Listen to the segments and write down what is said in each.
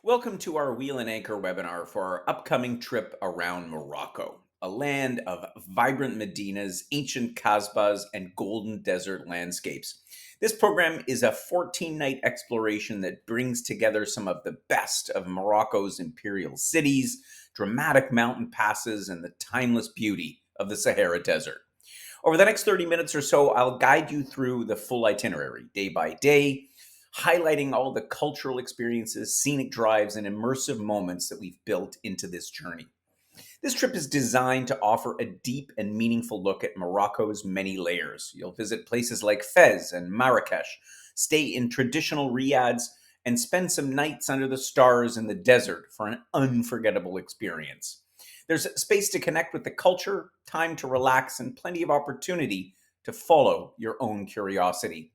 Welcome to our Wheel and Anchor webinar for our upcoming trip around Morocco, a land of vibrant medinas, ancient kasbahs, and golden desert landscapes. This program is a 14-night exploration that brings together some of the best of Morocco's imperial cities, dramatic mountain passes, and the timeless beauty of the Sahara Desert. Over the next 30 minutes or so, I'll guide you through the full itinerary, day by day, highlighting all the cultural experiences, scenic drives, and immersive moments that we've built into this journey. This trip is designed to offer a deep and meaningful look at Morocco's many layers. You'll visit places like Fez and Marrakesh, stay in traditional riads, and spend some nights under the stars in the desert for an unforgettable experience. There's space to connect with the culture, time to relax, and plenty of opportunity to follow your own curiosity.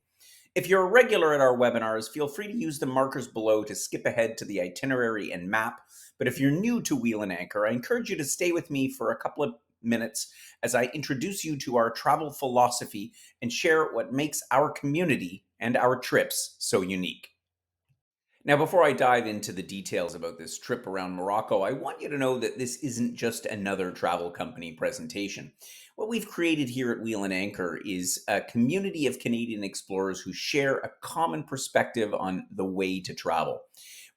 If you're a regular at our webinars, feel free to use the markers below to skip ahead to the itinerary and map. But if you're new to Wheel and Anchor, I encourage you to stay with me for a couple of minutes as I introduce you to our travel philosophy and share what makes our community and our trips so unique. Now, before I dive into the details about this trip around Morocco, I want you to know that this isn't just another travel company presentation. What we've created here at Wheel and Anchor is a community of Canadian explorers who share a common perspective on the way to travel.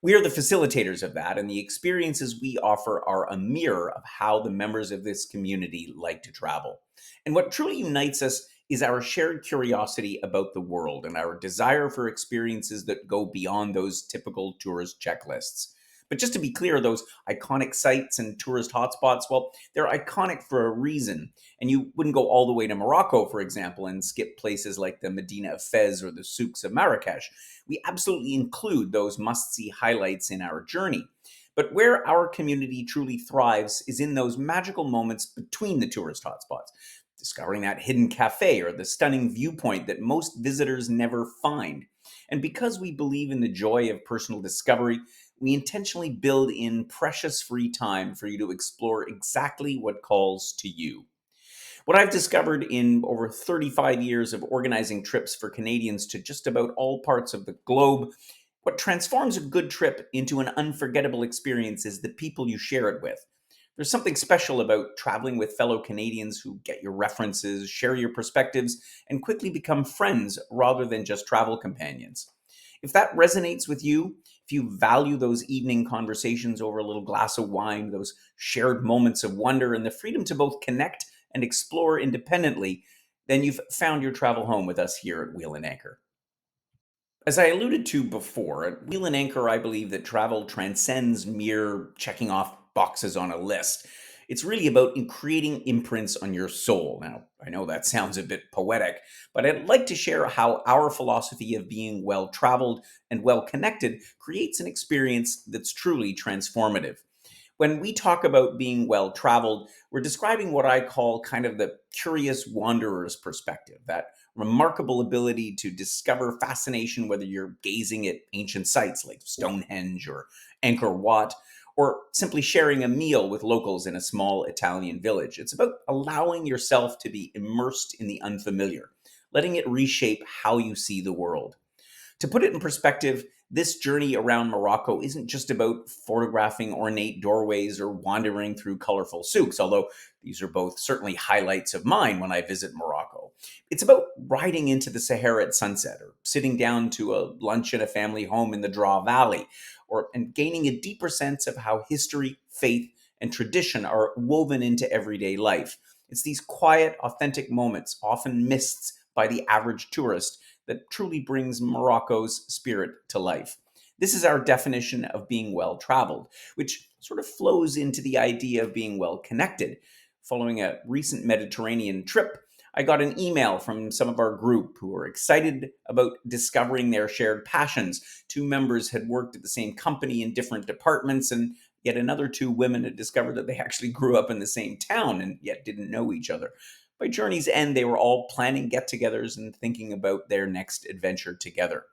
We are the facilitators of that, and the experiences we offer are a mirror of how the members of this community like to travel. And what truly unites us is our shared curiosity about the world and our desire for experiences that go beyond those typical tourist checklists. But just to be clear, those iconic sites and tourist hotspots, well, they're iconic for a reason. And you wouldn't go all the way to Morocco, for example, and skip places like the Medina of Fez or the souks of Marrakesh. We absolutely include those must see highlights in our journey. But where our community truly thrives is in those magical moments between the tourist hotspots, discovering that hidden cafe or the stunning viewpoint that most visitors never find. And because we believe in the joy of personal discovery, we intentionally build in precious free time for you to explore exactly what calls to you. What I've discovered in over 35 years of organizing trips for Canadians to just about all parts of the globe, what transforms a good trip into an unforgettable experience is the people you share it with. There's something special about traveling with fellow Canadians who get your references, share your perspectives, and quickly become friends rather than just travel companions. If that resonates with you, if you value those evening conversations over a little glass of wine, those shared moments of wonder, and the freedom to both connect and explore independently, then you've found your travel home with us here at Wheel and Anchor. As I alluded to before, at Wheel and Anchor, I believe that travel transcends mere checking off boxes on a list. It's really about creating imprints on your soul. Now, I know that sounds a bit poetic, but I'd like to share how our philosophy of being well traveled and well connected creates an experience that's truly transformative. When we talk about being well traveled, we're describing what I call kind of the curious wanderer's perspective, that remarkable ability to discover fascination, whether you're gazing at ancient sites like Stonehenge or Angkor Wat, or simply sharing a meal with locals in a small Italian village. It's about allowing yourself to be immersed in the unfamiliar, letting it reshape how you see the world. To put it in perspective, this journey around Morocco isn't just about photographing ornate doorways or wandering through colorful souks, although these are both certainly highlights of mine when I visit Morocco. It's about riding into the Sahara at sunset, or sitting down to a lunch in a family home in the Draw Valley, and gaining a deeper sense of how history, faith, and tradition are woven into everyday life. It's these quiet, authentic moments, often missed by the average tourist, that truly brings Morocco's spirit to life. This is our definition of being well traveled, which sort of flows into the idea of being well connected. Following a recent Mediterranean trip, I got an email from some of our group who were excited about discovering their shared passions. Two members had worked at the same company in different departments, and yet another two women had discovered that they actually grew up in the same town and yet didn't know each other. By journey's end, they were all planning get togethers and thinking about their next adventure together.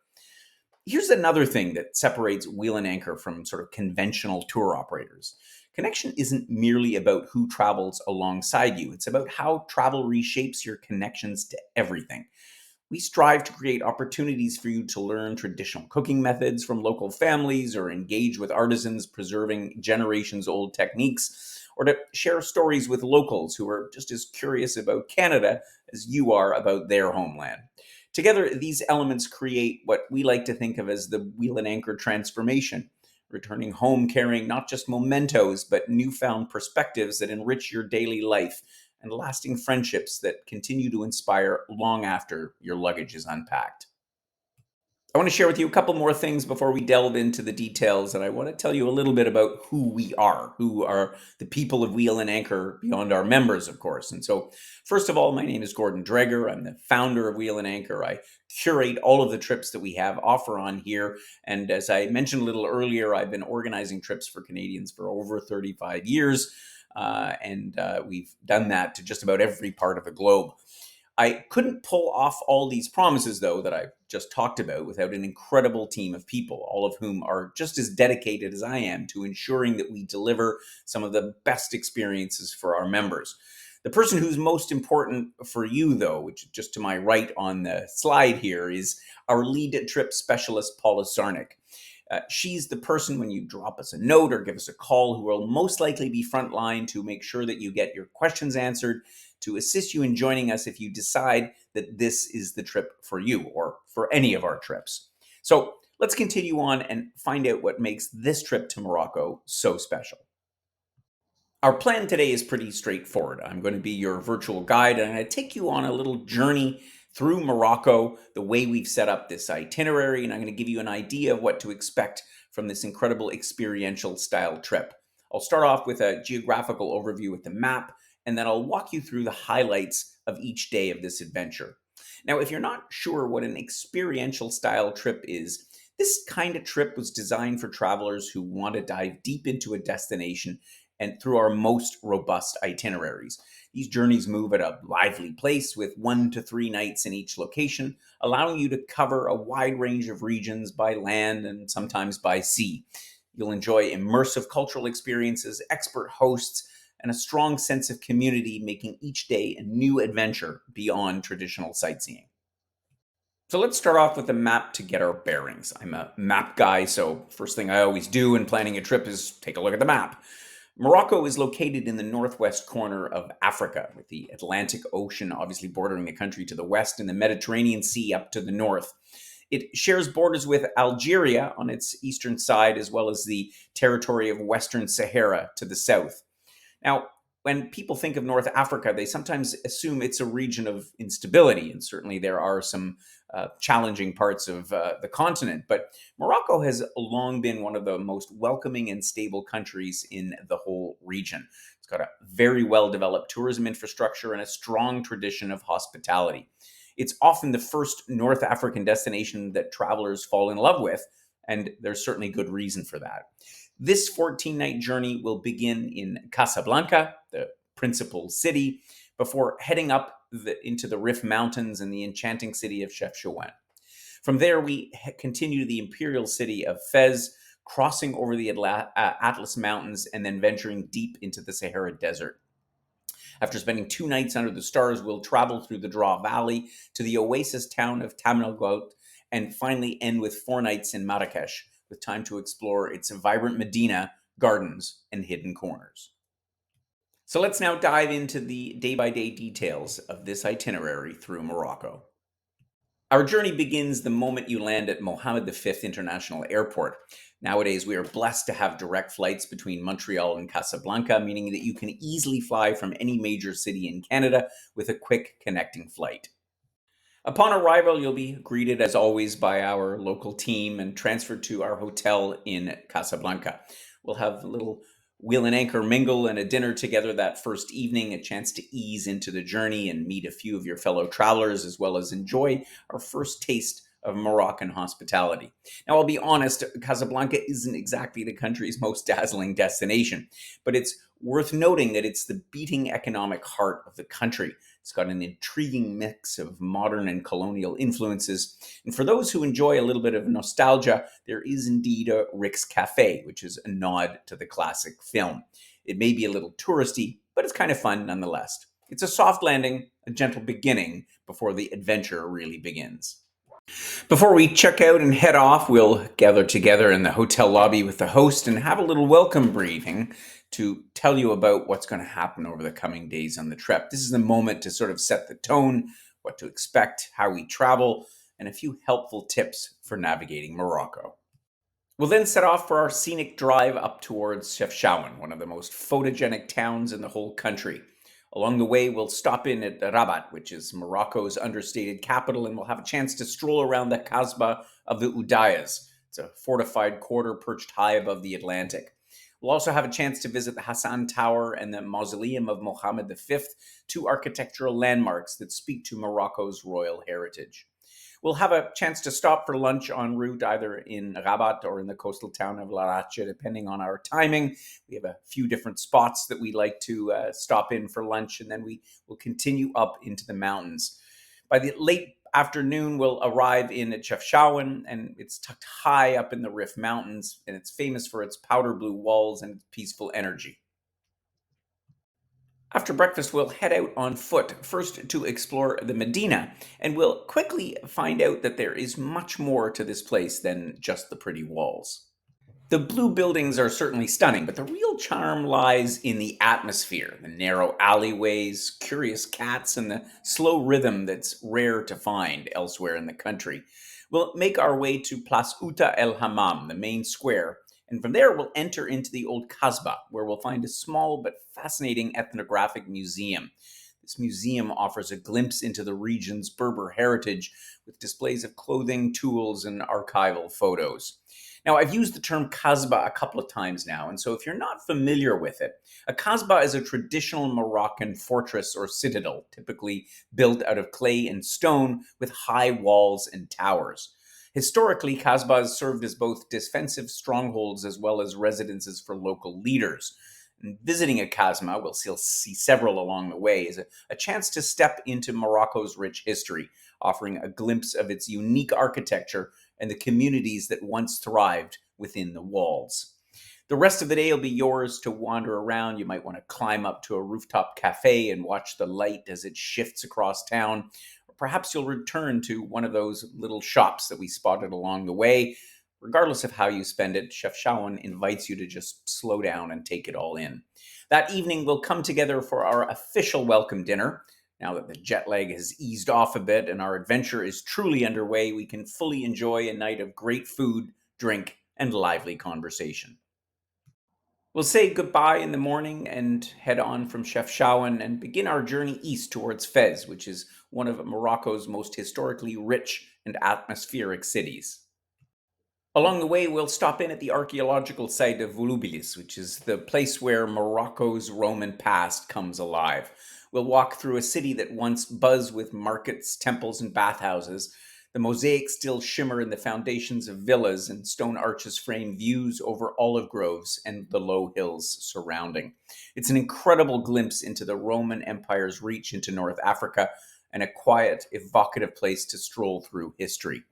Here's another thing that separates Wheel and Anchor from sort of conventional tour operators. Connection isn't merely about who travels alongside you, it's about how travel reshapes your connections to everything. We strive to create opportunities for you to learn traditional cooking methods from local families or engage with artisans preserving generations old techniques, or to share stories with locals who are just as curious about Canada as you are about their homeland. Together, these elements create what we like to think of as the wheel and anchor transformation, returning home carrying not just mementos, but newfound perspectives that enrich your daily life and lasting friendships that continue to inspire long after your luggage is unpacked. I want to share with you a couple more things before we delve into the details, and I want to tell you a little bit about who are the people of Wheel and Anchor beyond our members, of course. And so, first of all, my name is Gordon Dreger. I'm the founder of Wheel and Anchor. I curate all of the trips that we have offer on here. And as I mentioned a little earlier, I've been organizing trips for Canadians for over 35 years. And we've done that to just about every part of the globe. I couldn't pull off all these promises, though, that I just talked about without an incredible team of people, all of whom are just as dedicated as I am to ensuring that we deliver some of the best experiences for our members. The person who's most important for you, though, which is just to my right on the slide here, is our lead trip specialist, Paula Sarnik. She's the person when you drop us a note or give us a call who will most likely be frontline to make sure that you get your questions answered, to assist you in joining us if you decide that this is the trip for you or for any of our trips. So let's continue on and find out what makes this trip to Morocco so special. Our plan today is pretty straightforward. I'm going to be your virtual guide, and I'm going to take you on a little journey through Morocco, the way we've set up this itinerary, and I'm going to give you an idea of what to expect from this incredible experiential style trip. I'll start off with a geographical overview with the map, and then I'll walk you through the highlights of each day of this adventure. Now, if you're not sure what an experiential style trip is, this kind of trip was designed for travelers who want to dive deep into a destination and through our most robust itineraries. These journeys move at a lively pace with 1 to 3 nights in each location, allowing you to cover a wide range of regions by land and sometimes by sea. You'll enjoy immersive cultural experiences, expert hosts, and a strong sense of community, making each day a new adventure beyond traditional sightseeing. So let's start off with a map to get our bearings. I'm a map guy, so first thing I always do in planning a trip is take a look at the map. Morocco is located in the northwest corner of Africa, with the Atlantic Ocean obviously bordering the country to the west and the Mediterranean Sea up to the north. It shares borders with Algeria on its eastern side, as well as the territory of Western Sahara to the south. Now, when people think of North Africa, they sometimes assume it's a region of instability, and certainly there are some challenging parts of the continent. But Morocco has long been one of the most welcoming and stable countries in the whole region. It's got a very well developed tourism infrastructure and a strong tradition of hospitality. It's often the first North African destination that travelers fall in love with, and there's certainly good reason for that. This 14-night journey will begin in Casablanca, the principal city, before heading up into the Rif Mountains and the enchanting city of Chefchaouen. From there, we continue to the imperial city of Fez, crossing over the Atlas Mountains and then venturing deep into the Sahara Desert. After spending 2 nights under the stars, we'll travel through the Draw Valley to the oasis town of Tamangout and finally end with 4 nights in Marrakesh, with time to explore its vibrant medina, gardens, and hidden corners. So let's now dive into the day by day details of this itinerary through Morocco. Our journey begins the moment you land at Mohammed V International Airport. Nowadays, we are blessed to have direct flights between Montreal and Casablanca, meaning that you can easily fly from any major city in Canada with a quick connecting flight. Upon arrival, you'll be greeted as always by our local team and transferred to our hotel in Casablanca. We'll have a little wheel and anchor mingle and a dinner together that first evening, a chance to ease into the journey and meet a few of your fellow travelers, as well as enjoy our first taste of Moroccan hospitality. Now, I'll be honest, Casablanca isn't exactly the country's most dazzling destination, but it's worth noting that it's the beating economic heart of the country. It's got an intriguing mix of modern and colonial influences. And for those who enjoy a little bit of nostalgia, there is indeed a Rick's Cafe, which is a nod to the classic film. It may be a little touristy, but it's kind of fun nonetheless. It's a soft landing, a gentle beginning before the adventure really begins. Before we check out and head off, we'll gather together in the hotel lobby with the host and have a little welcome briefing to tell you about what's going to happen over the coming days on the trip. This is the moment to sort of set the tone, what to expect, how we travel, and a few helpful tips for navigating Morocco. We'll then set off for our scenic drive up towards Chefchaouen, one of the most photogenic towns in the whole country. Along the way, we'll stop in at Rabat, which is Morocco's understated capital, and we'll have a chance to stroll around the Kasbah of the Udayas. It's a fortified quarter perched high above the Atlantic. We'll also have a chance to visit the Hassan Tower and the Mausoleum of Mohammed V, two architectural landmarks that speak to Morocco's royal heritage. We'll have a chance to stop for lunch en route, either in Rabat or in the coastal town of Larache, depending on our timing. We have a few different spots that we like to stop in for lunch, and then we will continue up into the mountains. By the late afternoon, we'll arrive in Chefchaouen, and it's tucked high up in the Rif Mountains, and it's famous for its powder blue walls and peaceful energy. After breakfast, we'll head out on foot, first to explore the Medina, and we'll quickly find out that there is much more to this place than just the pretty walls. The blue buildings are certainly stunning, but the real charm lies in the atmosphere, the narrow alleyways, curious cats, and the slow rhythm that's rare to find elsewhere in the country. We'll make our way to Place Outa El Hammam, the main square, and from there we'll enter into the old Kasbah, where we'll find a small but fascinating ethnographic museum. This museum offers a glimpse into the region's Berber heritage with displays of clothing, tools, and archival photos. Now, I've used the term Kasbah a couple of times now, and so if you're not familiar with it, a Kasbah is a traditional Moroccan fortress or citadel, typically built out of clay and stone with high walls and towers. Historically, Kasbahs served as both defensive strongholds as well as residences for local leaders. And visiting a Kasbah, we'll still see several along the way, is a chance to step into Morocco's rich history, offering a glimpse of its unique architecture and the communities that once thrived within the walls. The rest of the day will be yours to wander around. You might want to climb up to a rooftop cafe and watch the light as it shifts across town. Or perhaps you'll return to one of those little shops that we spotted along the way. Regardless of how you spend it, Chef Shawan invites you to just slow down and take it all in. That evening, we'll come together for our official welcome dinner. Now that the jet lag has eased off a bit and our adventure is truly underway, we can fully enjoy a night of great food, drink, and lively conversation. We'll say goodbye in the morning and head on from Chefchaouen and begin our journey east towards Fez, which is one of Morocco's most historically rich and atmospheric cities. Along the way, we'll stop in at the archaeological site of Volubilis, which is the place where Morocco's Roman past comes alive. We'll walk through a city that once buzzed with markets, temples, and bathhouses. The mosaics still shimmer in the foundations of villas, and stone arches frame views over olive groves and the low hills surrounding. It's an incredible glimpse into the Roman Empire's reach into North Africa, and a quiet, evocative place to stroll through history.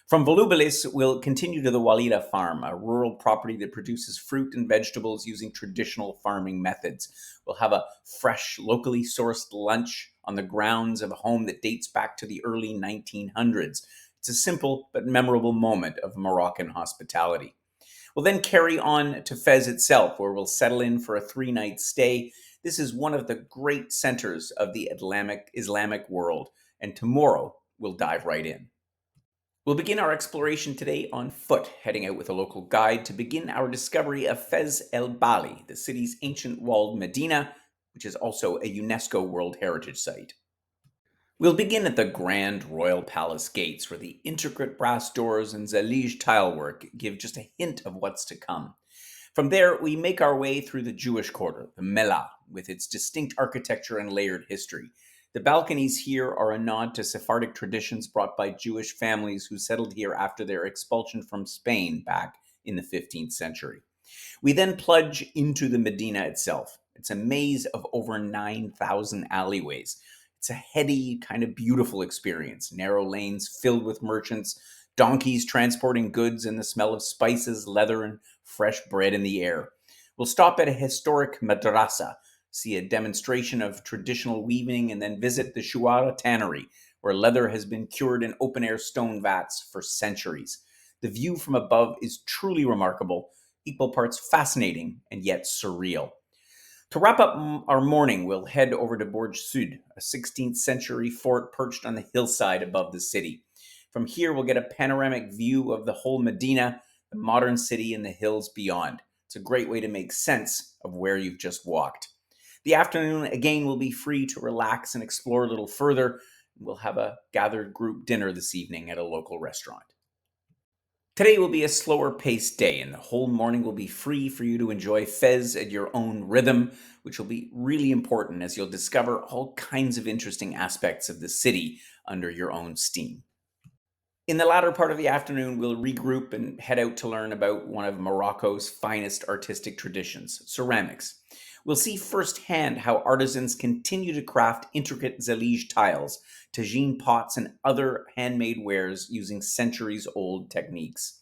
From Volubilis, we'll continue to the Walida farm, a rural property that produces fruit and vegetables using traditional farming methods. We'll have a fresh, locally sourced lunch on the grounds of a home that dates back to the early 1900s. It's a simple but memorable moment of Moroccan hospitality. We'll then carry on to Fez itself, where we'll settle in for a 3-night stay. This is one of the great centers of the Islamic world, and tomorrow we'll dive right in. We'll begin our exploration today on foot, heading out with a local guide to begin our discovery of Fez El Bali, the city's ancient walled medina, which is also a UNESCO World Heritage Site. We'll begin at the grand royal palace gates, where the intricate brass doors and zalige tilework give just a hint of what's to come. From there, we make our way through the Jewish quarter, the Mellah, with its distinct architecture and layered history. The balconies here are a nod to Sephardic traditions brought by Jewish families who settled here after their expulsion from Spain back in the 15th century. We then plunge into the Medina itself. It's a maze of over 9,000 alleyways. It's a heady, kind of beautiful experience. Narrow lanes filled with merchants, donkeys transporting goods, and the smell of spices, leather, and fresh bread in the air. We'll stop at a historic madrasa, see a demonstration of traditional weaving, and then visit the Shuara tannery, where leather has been cured in open air stone vats for centuries. The view from above is truly remarkable, equal parts fascinating and yet surreal. To wrap up our morning, we'll head over to Borj Sud, a 16th century fort perched on the hillside above the city. From here, we'll get a panoramic view of the whole Medina, the modern city, and the hills beyond. It's a great way to make sense of where you've just walked. The afternoon, again, will be free to relax and explore a little further. We'll have a gathered group dinner this evening at a local restaurant. Today will be a slower paced day, and the whole morning will be free for you to enjoy Fez at your own rhythm, which will be really important as you'll discover all kinds of interesting aspects of the city under your own steam. In the latter part of the afternoon, we'll regroup and head out to learn about one of Morocco's finest artistic traditions, ceramics. We'll see firsthand how artisans continue to craft intricate zellige tiles, tagine pots, and other handmade wares using centuries old techniques.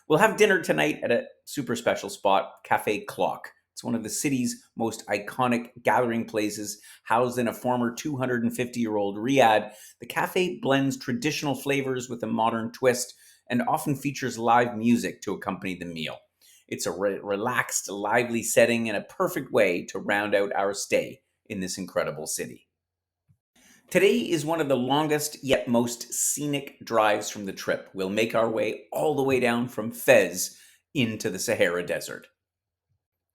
We'll have dinner tonight at a super special spot, Cafe Clock. It's one of the city's most iconic gathering places, housed in a former 250-year-old riad. The cafe blends traditional flavors with a modern twist and often features live music to accompany the meal. It's a relaxed, lively setting and a perfect way to round out our stay in this incredible city. Today is one of the longest yet most scenic drives from the trip. We'll make our way all the way down from Fez into the Sahara Desert.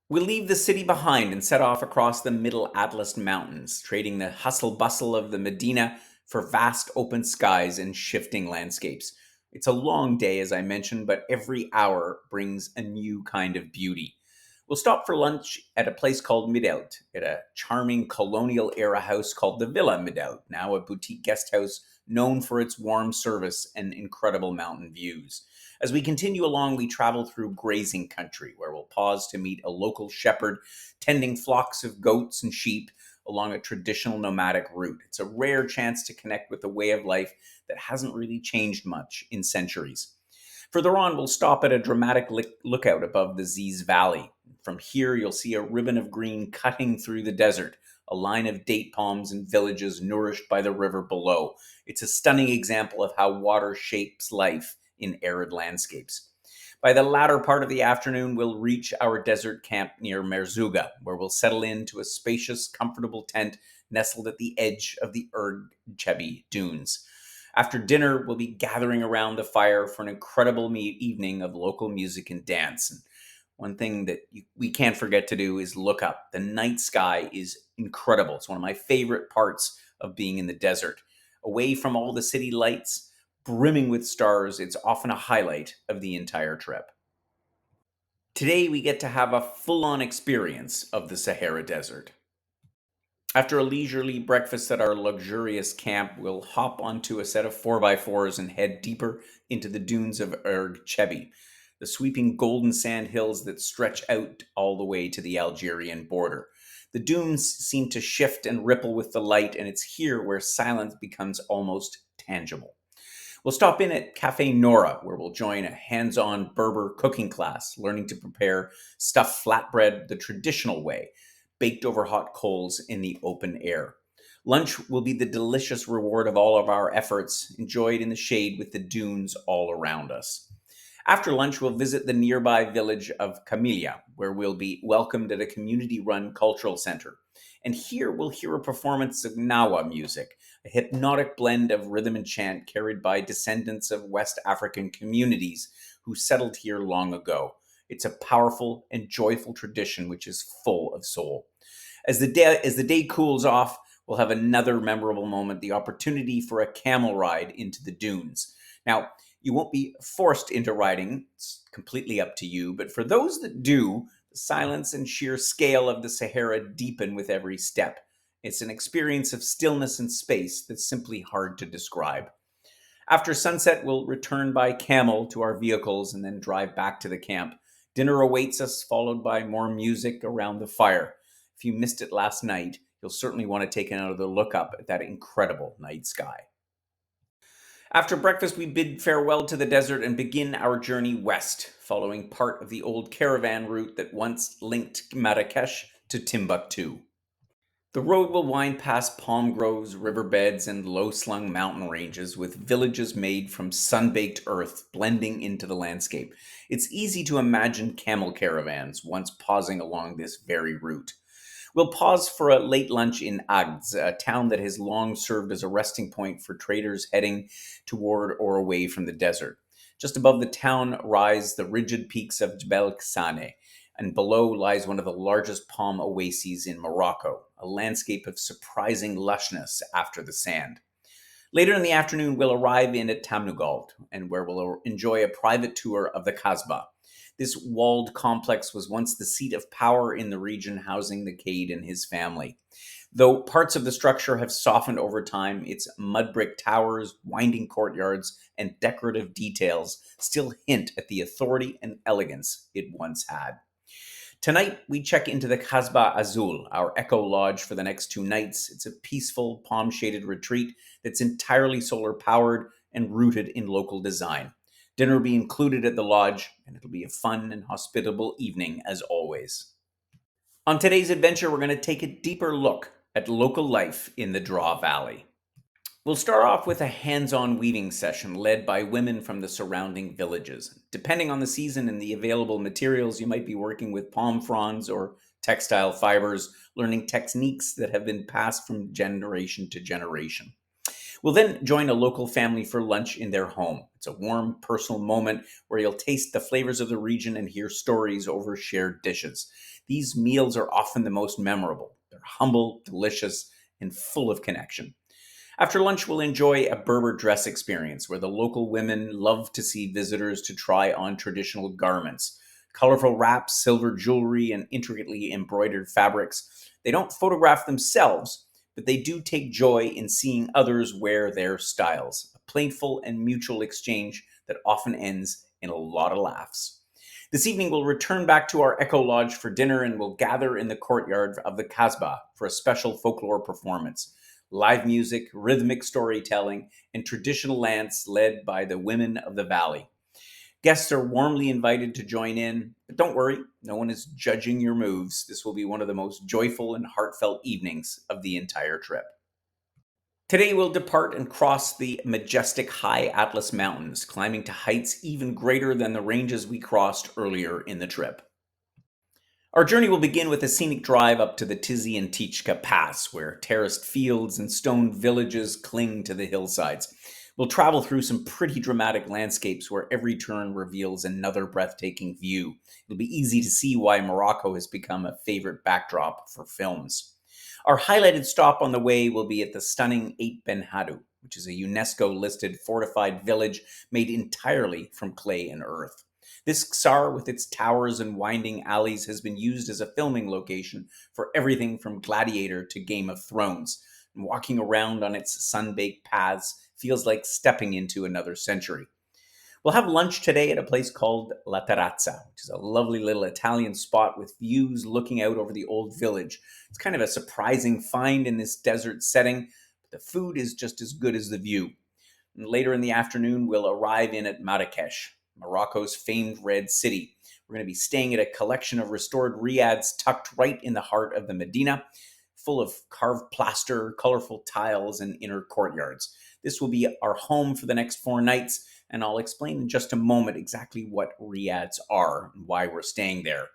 We'll leave the city behind and set off across the Middle Atlas Mountains, trading the hustle bustle of the Medina for vast open skies and shifting landscapes. It's a long day, as I mentioned, but every hour brings a new kind of beauty. We'll stop for lunch at a place called Midelt, at a charming colonial era house called the Villa Midelt, now a boutique guest house known for its warm service and incredible mountain views. As we continue along, we travel through grazing country, where we'll pause to meet a local shepherd tending flocks of goats and sheep along a traditional nomadic route. It's a rare chance to connect with a way of life that hasn't really changed much in centuries. Further on, we'll stop at a dramatic lookout above the Ziz Valley. From here, you'll see a ribbon of green cutting through the desert, a line of date palms and villages nourished by the river below. It's a stunning example of how water shapes life in arid landscapes. By the latter part of the afternoon, we'll reach our desert camp near Merzouga, where we'll settle into a spacious, comfortable tent nestled at the edge of the Erg Chebi dunes. After dinner, we'll be gathering around the fire for an incredible evening of local music and dance. And one thing that we can't forget to do is look up. The night sky is incredible. It's one of my favorite parts of being in the desert. Away from all the city lights, brimming with stars, it's often a highlight of the entire trip. Today, we get to have a full on experience of the Sahara Desert. After a leisurely breakfast at our luxurious camp, we'll hop onto a set of 4x4s and head deeper into the dunes of Erg Chebi, the sweeping golden sand hills that stretch out all the way to the Algerian border. The dunes seem to shift and ripple with the light, and it's here where silence becomes almost tangible. We'll stop in at Cafe Nora, where we'll join a hands on Berber cooking class, learning to prepare stuffed flatbread the traditional way, baked over hot coals in the open air. Lunch will be the delicious reward of all of our efforts, enjoyed in the shade with the dunes all around us. After lunch, we'll visit the nearby village of Camilla, where we'll be welcomed at a community run cultural center. And here we'll hear a performance of Nawa music, a hypnotic blend of rhythm and chant carried by descendants of West African communities who settled here long ago. It's a powerful and joyful tradition which is full of soul. As the day cools off, we'll have another memorable moment, the opportunity for a camel ride into the dunes. Now, you won't be forced into riding, it's completely up to you, but for those that do, the silence and sheer scale of the Sahara deepen with every step. It's an experience of stillness and space that's simply hard to describe. After sunset, we'll return by camel to our vehicles and then drive back to the camp. Dinner awaits us, followed by more music around the fire. If you missed it last night, you'll certainly want to take another look up at that incredible night sky. After breakfast, we bid farewell to the desert and begin our journey west, following part of the old caravan route that once linked Marrakesh to Timbuktu. The road will wind past palm groves, riverbeds, and low slung mountain ranges with villages made from sun baked earth blending into the landscape. It's easy to imagine camel caravans once pausing along this very route. We'll pause for a late lunch in Agds, a town that has long served as a resting point for traders heading toward or away from the desert. Just above the town rise the rigid peaks of Jebel Ksane, and below lies one of the largest palm oases in Morocco, a landscape of surprising lushness after the sand. Later in the afternoon, we'll arrive in at Tamnugald, and where we'll enjoy a private tour of the Kasbah. This walled complex was once the seat of power in the region, housing the Cade and his family. Though parts of the structure have softened over time, its mud brick towers, winding courtyards, and decorative details still hint at the authority and elegance it once had. Tonight, we check into the Kasbah Azul, our eco lodge for the next 2 nights. It's a peaceful, palm shaded retreat that's entirely solar powered and rooted in local design. Dinner will be included at the lodge, and it'll be a fun and hospitable evening as always. On today's adventure, we're going to take a deeper look at local life in the Draw Valley. We'll start off with a hands on weaving session led by women from the surrounding villages. Depending on the season and the available materials, you might be working with palm fronds or textile fibers, learning techniques that have been passed from generation to generation. We'll then join a local family for lunch in their home. It's a warm, personal moment where you'll taste the flavors of the region and hear stories over shared dishes. These meals are often the most memorable. They're humble, delicious, and full of connection. After lunch, we'll enjoy a Berber dress experience where the local women love to see visitors to try on traditional garments. Colorful wraps, silver jewelry, and intricately embroidered fabrics. They don't photograph themselves, but they do take joy in seeing others wear their styles. A playful and mutual exchange that often ends in a lot of laughs. This evening, we'll return back to our Echo Lodge for dinner and we'll gather in the courtyard of the Kasbah for a special folklore performance. Live music, rhythmic storytelling, and traditional dance led by the women of the valley. Guests are warmly invited to join in, but don't worry, no one is judging your moves. This will be one of the most joyful and heartfelt evenings of the entire trip. Today, we'll depart and cross the majestic high Atlas Mountains, climbing to heights even greater than the ranges we crossed earlier in the trip. Our journey will begin with a scenic drive up to the Tizi and Tichka Pass, where terraced fields and stone villages cling to the hillsides. We'll travel through some pretty dramatic landscapes where every turn reveals another breathtaking view. It'll be easy to see why Morocco has become a favorite backdrop for films. Our highlighted stop on the way will be at the stunning Eight Ben Haddou, which is a UNESCO listed fortified village made entirely from clay and earth. This Ksar, with its towers and winding alleys, has been used as a filming location for everything from Gladiator to Game of Thrones. And walking around on its sun baked paths feels like stepping into another century. We'll have lunch today at a place called La Terrazza, which is a lovely little Italian spot with views looking out over the old village. It's kind of a surprising find in this desert setting, but the food is just as good as the view. And later in the afternoon, we'll arrive in at Marrakesh, Morocco's famed Red City. We're going to be staying at a collection of restored riads tucked right in the heart of the Medina, full of carved plaster, colorful tiles, and inner courtyards. This will be our home for the next 4 nights, and I'll explain in just a moment exactly what riads are and why we're staying there.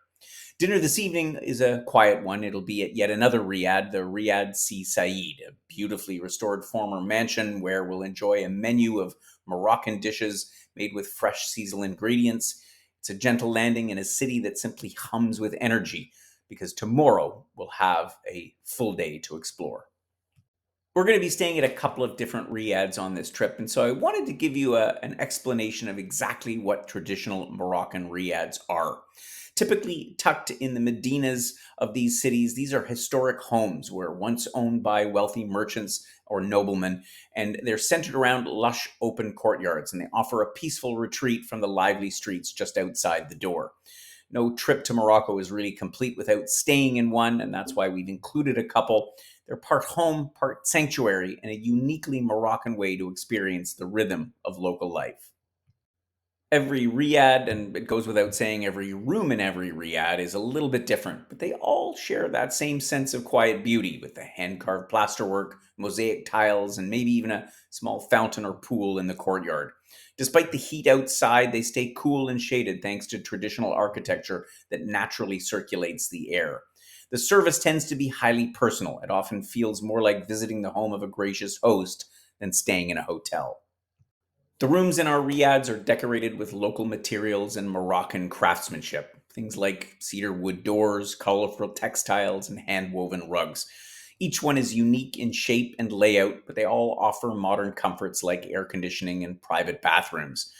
Dinner this evening is a quiet one. It'll be at yet another riad, the Riad Si Said, a beautifully restored former mansion where we'll enjoy a menu of Moroccan dishes made with fresh seasonal ingredients. It's a gentle landing in a city that simply hums with energy because tomorrow we'll have a full day to explore. We're going to be staying at a couple of different riads on this trip, and so I wanted to give you an explanation of exactly what traditional Moroccan riads are. Typically tucked in the medinas of these cities, these are historic homes were once owned by wealthy merchants or noblemen, and they're centered around lush open courtyards, and they offer a peaceful retreat from the lively streets just outside the door. No trip to Morocco is really complete without staying in one, and that's why we've included a couple. They're part home, part sanctuary, and a uniquely Moroccan way to experience the rhythm of local life. Every riad, and it goes without saying, every room in every riad is a little bit different, but they all share that same sense of quiet beauty with the hand carved plasterwork, mosaic tiles, and maybe even a small fountain or pool in the courtyard. Despite the heat outside, they stay cool and shaded thanks to traditional architecture that naturally circulates the air. The service tends to be highly personal. It often feels more like visiting the home of a gracious host than staying in a hotel. The rooms in our riads are decorated with local materials and Moroccan craftsmanship. Things like cedar wood doors, colorful textiles, and hand woven rugs. Each one is unique in shape and layout, but they all offer modern comforts like air conditioning and private bathrooms.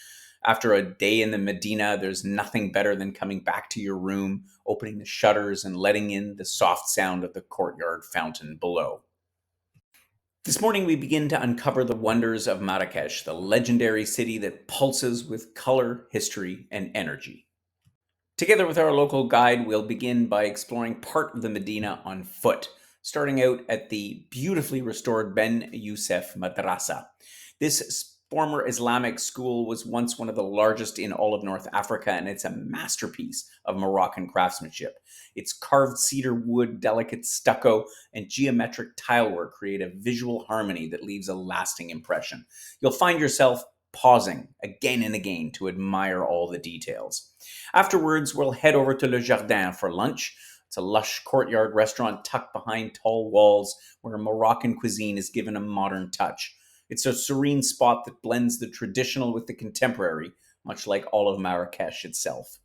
After a day in the Medina, there's nothing better than coming back to your room, opening the shutters, and letting in the soft sound of the courtyard fountain below. This morning, we begin to uncover the wonders of Marrakesh, the legendary city that pulses with color, history, and energy. Together with our local guide, we'll begin by exploring part of the Medina on foot, starting out at the beautifully restored Ben Youssef Madrasa. This former Islamic school was once one of the largest in all of North Africa, and it's a masterpiece of Moroccan craftsmanship. Its carved cedar wood, delicate stucco, and geometric tilework create a visual harmony that leaves a lasting impression. You'll find yourself pausing again and again to admire all the details. Afterwards, we'll head over to Le Jardin for lunch. It's a lush courtyard restaurant tucked behind tall walls where Moroccan cuisine is given a modern touch. It's a serene spot that blends the traditional with the contemporary, much like all of Marrakesh itself.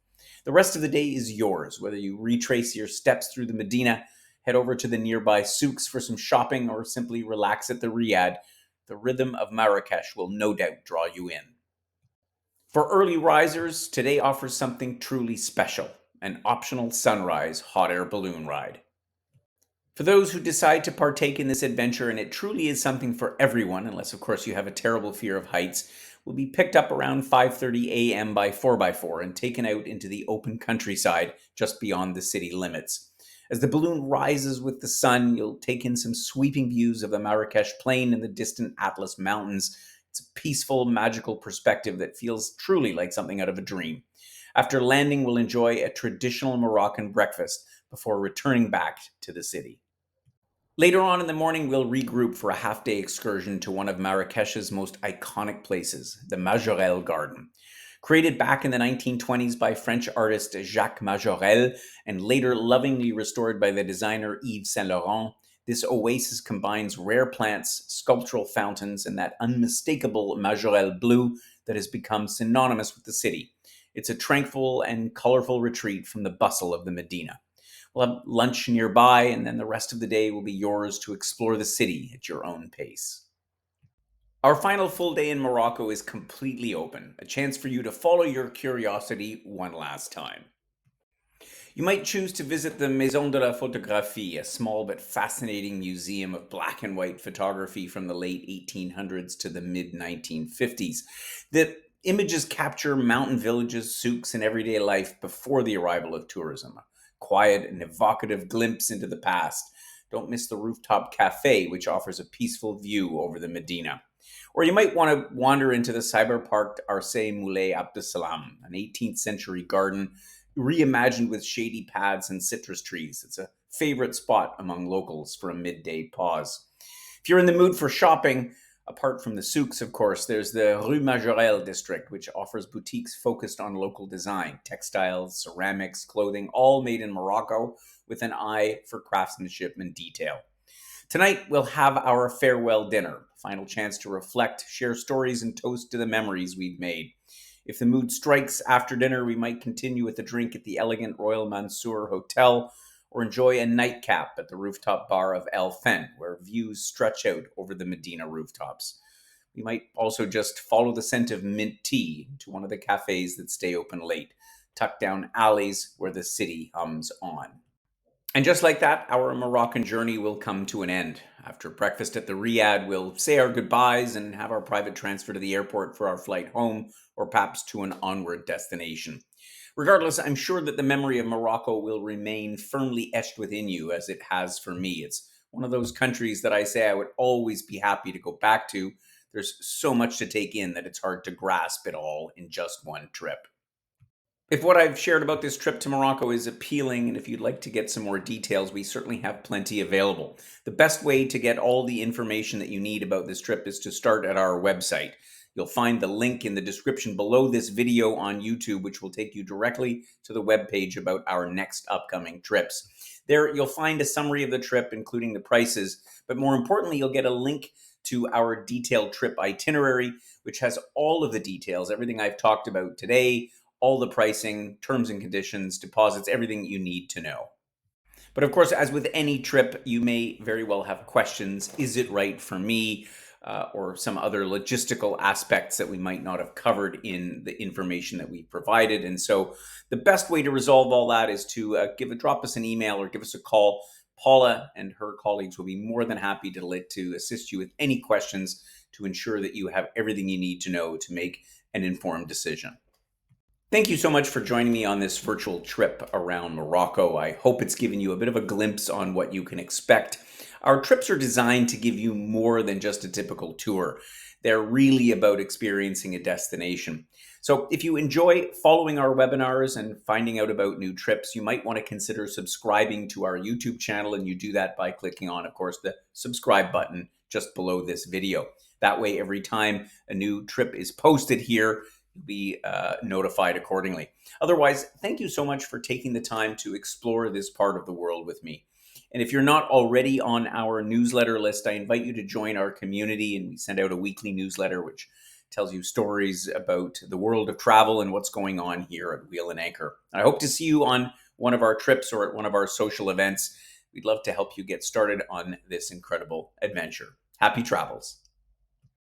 The rest of the day is yours, whether you retrace your steps through the Medina, head over to the nearby souks for some shopping, or simply relax at the Riad. The rhythm of Marrakesh will no doubt draw you in. For early risers, today offers something truly special: an optional sunrise hot air balloon ride. For those who decide to partake in this adventure, and it truly is something for everyone, unless of course you have a terrible fear of heights, will be picked up around 5:30 a.m. by 4x4 and taken out into the open countryside just beyond the city limits. As the balloon rises with the sun, you'll take in some sweeping views of the Marrakesh plain and the distant Atlas Mountains. It's a peaceful, magical perspective that feels truly like something out of a dream. After landing, we'll enjoy a traditional Moroccan breakfast before returning back to the city. Later on in the morning, we'll regroup for a half day excursion to one of Marrakesh's most iconic places, the Majorelle Garden. Created back in the 1920s by French artist Jacques Majorelle and later lovingly restored by the designer Yves Saint Laurent, this oasis combines rare plants, sculptural fountains, and that unmistakable Majorelle blue that has become synonymous with the city. It's a tranquil and colorful retreat from the bustle of the Medina. We'll have lunch nearby, and then the rest of the day will be yours to explore the city at your own pace. Our final full day in Morocco is completely open, a chance for you to follow your curiosity one last time. You might choose to visit the Maison de la Photographie, a small but fascinating museum of black and white photography from the late 1800s to the mid 1950s. The images capture mountain villages, souks, and everyday life before the arrival of tourism. A quiet and evocative glimpse into the past. Don't miss the rooftop cafe, which offers a peaceful view over the Medina. Or you might want to wander into the cyber-parked Arce Moulay Abdeslam, an 18th century garden reimagined with shady paths and citrus trees. It's a favorite spot among locals for a midday pause. If you're in the mood for shopping, apart from the souks, of course, there's the Rue Majorelle district, which offers boutiques focused on local design, textiles, ceramics, clothing, all made in Morocco with an eye for craftsmanship and detail. Tonight, we'll have our farewell dinner, final chance to reflect, share stories, and toast to the memories we've made. If the mood strikes after dinner, we might continue with a drink at the elegant Royal Mansour Hotel or enjoy a nightcap at the rooftop bar of El Fen, where views stretch out over the Medina rooftops. We might also just follow the scent of mint tea to one of the cafes that stay open late, tucked down alleys where the city hums on. And just like that, our Moroccan journey will come to an end. After breakfast at the Riad, we'll say our goodbyes and have our private transfer to the airport for our flight home, or perhaps to an onward destination. Regardless, I'm sure that the memory of Morocco will remain firmly etched within you as it has for me. It's one of those countries that I say I would always be happy to go back to. There's so much to take in that it's hard to grasp it all in just one trip. If what I've shared about this trip to Morocco is appealing, and if you'd like to get some more details, we certainly have plenty available. The best way to get all the information that you need about this trip is to start at our website. You'll find the link in the description below this video on YouTube, which will take you directly to the webpage about our next upcoming trips. There, you'll find a summary of the trip, including the prices, but more importantly, you'll get a link to our detailed trip itinerary, which has all of the details, everything I've talked about today, all the pricing, terms and conditions, deposits, everything you need to know. But of course, as with any trip, you may very well have questions. Is it right for me? Or some other logistical aspects that we might not have covered in the information that we provided. And so the best way to resolve all that is to drop us an email or give us a call. Paula and her colleagues will be more than happy to assist you with any questions to ensure that you have everything you need to know to make an informed decision. Thank you so much for joining me on this virtual trip around Morocco. I hope it's given you a bit of a glimpse on what you can expect. Our trips are designed to give you more than just a typical tour. They're really about experiencing a destination. So if you enjoy following our webinars and finding out about new trips, you might want to consider subscribing to our YouTube channel, and you do that by clicking on, of course, the subscribe button just below this video. That way, every time a new trip is posted here, be notified accordingly. Otherwise, thank you so much for taking the time to explore this part of the world with me. And if you're not already on our newsletter list, I invite you to join our community, and we send out a weekly newsletter which tells you stories about the world of travel and what's going on here at Wheel and Anchor. I hope to see you on one of our trips or at one of our social events. We'd love to help you get started on this incredible adventure. Happy travels.